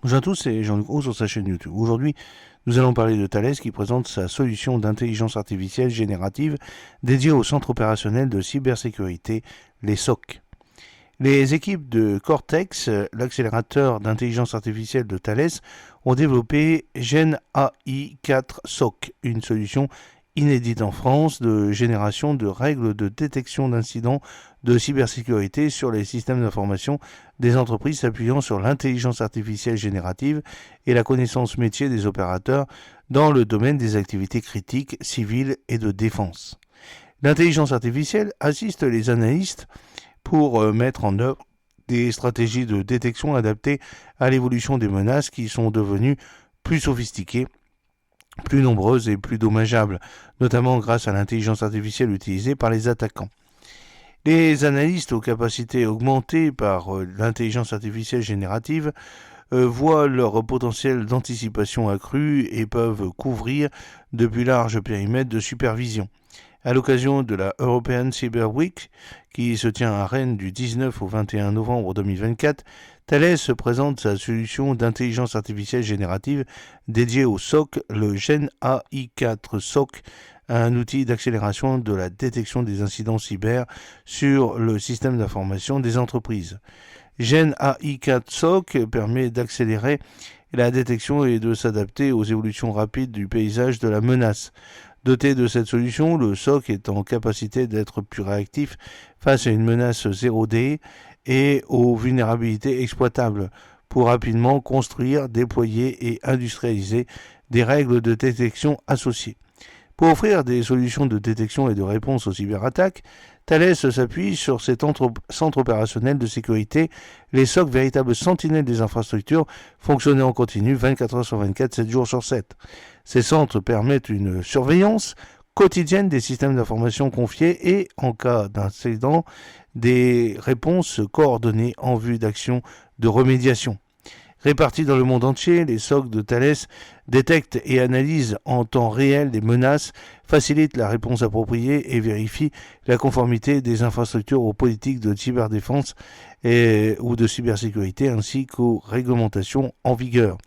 Bonjour à tous, c'est Jean-Luc Roux sur sa chaîne YouTube. Aujourd'hui, nous allons parler de Thales qui présente sa solution d'intelligence artificielle générative dédiée au centre opérationnel de cybersécurité, les SOC. Les équipes de Cortex, l'accélérateur d'intelligence artificielle de Thales, ont développé Gen AI 4 SOC, une solution inédite en France de génération de règles de détection d'incidents de cybersécurité sur les systèmes d'information des entreprises s'appuyant sur l'intelligence artificielle générative et la connaissance métier des opérateurs dans le domaine des activités critiques, civiles et de défense. L'intelligence artificielle assiste les analystes pour mettre en œuvre des stratégies de détection adaptées à l'évolution des menaces qui sont devenues plus sophistiquées, plus nombreuses et plus dommageables, notamment grâce à l'intelligence artificielle utilisée par les attaquants. Les analystes aux capacités augmentées par l'intelligence artificielle générative voient leur potentiel d'anticipation accru et peuvent couvrir de plus larges périmètres de supervision. À l'occasion de la European Cyber Week, qui se tient à Rennes du 19 au 21 novembre 2024, Thales présente sa solution d'intelligence artificielle générative dédiée au SOC, le Gen AI 4 SOC, un outil d'accélération de la détection des incidents cyber sur le système d'information des entreprises. Gen AI 4 SOC permet d'accélérer la détection et de s'adapter aux évolutions rapides du paysage de la menace. Doté de cette solution, le SOC est en capacité d'être plus réactif face à une menace 0D et aux vulnérabilités exploitables pour rapidement construire, déployer et industrialiser des règles de détection associées. Pour offrir des solutions de détection et de réponse aux cyberattaques, Thales s'appuie sur cet centre opérationnel de sécurité, les SOC, véritables sentinelles des infrastructures, fonctionnant en continu 24 heures sur 24, 7 jours sur 7. Ces centres permettent une surveillance quotidienne des systèmes d'information confiés et, en cas d'incident, des réponses coordonnées en vue d'actions de remédiation. Répartis dans le monde entier, les SOC de Thales détectent et analysent en temps réel des menaces, facilitent la réponse appropriée et vérifient la conformité des infrastructures aux politiques de cyberdéfense ou de cybersécurité ainsi qu'aux réglementations en vigueur.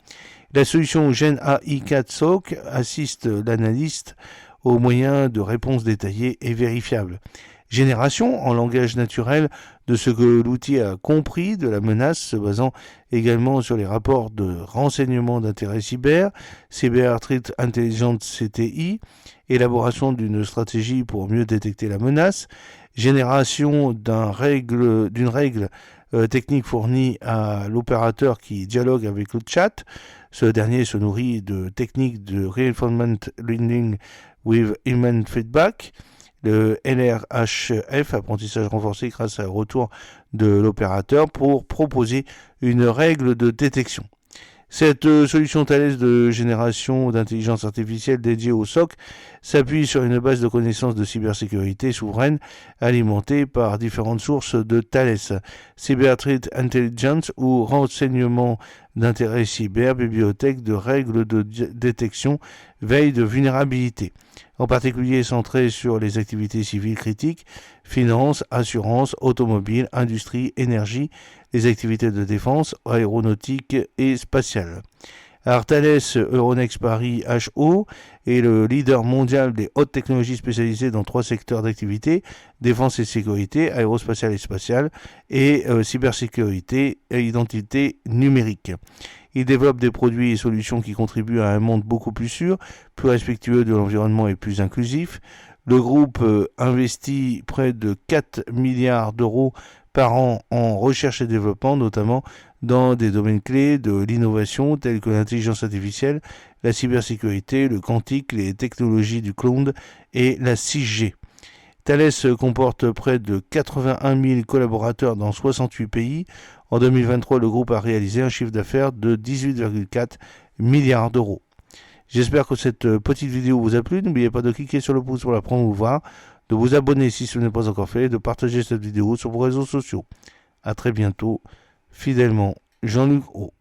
La solution Gen AI 4 SOC assiste l'analyste aux moyens de réponse détaillés et vérifiables. Génération en langage naturel de ce que l'outil a compris de la menace, se basant également sur les rapports de renseignement d'intérêt cyber, Cyber Threat Intelligence CTI, élaboration d'une stratégie pour mieux détecter la menace, génération d'une règle technique fournie à l'opérateur qui dialogue avec le chat. Ce dernier se nourrit de techniques de Reinforcement Learning with Human Feedback, le LRHF, apprentissage renforcé grâce à un retour de l'opérateur pour proposer une règle de détection. Cette solution Thales de génération d'intelligence artificielle dédiée au SOC s'appuie sur une base de connaissances de cybersécurité souveraine alimentée par différentes sources de Thales, Cyber Threat Intelligence ou renseignement d'intérêt cyber, bibliothèque de règles de détection, veille de vulnérabilité, en particulier centrée sur les activités civiles critiques, finance, assurance, automobile, industrie, énergie, les activités de défense, aéronautique et spatiale. Alors, Thales Euronext Paris HO est le leader mondial des hautes technologies spécialisées dans 3 secteurs d'activité, défense et sécurité, aérospatiale et spatiale, et cybersécurité et identité numérique. Il développe des produits et solutions qui contribuent à un monde beaucoup plus sûr, plus respectueux de l'environnement et plus inclusif. Le groupe investit près de 4 milliards d'euros par an en recherche et développement, notamment dans des domaines clés de l'innovation tels que l'intelligence artificielle, la cybersécurité, le quantique, les technologies du cloud et la 6G. Thales comporte près de 81 000 collaborateurs dans 68 pays. En 2023, le groupe a réalisé un chiffre d'affaires de 18,4 milliards d'euros. J'espère que cette petite vidéo vous a plu. N'oubliez pas de cliquer sur le pouce pour la promouvoir, de vous abonner si ce n'est pas encore fait, et de partager cette vidéo sur vos réseaux sociaux. À très bientôt. Fidèlement, Jean-Luc Roux.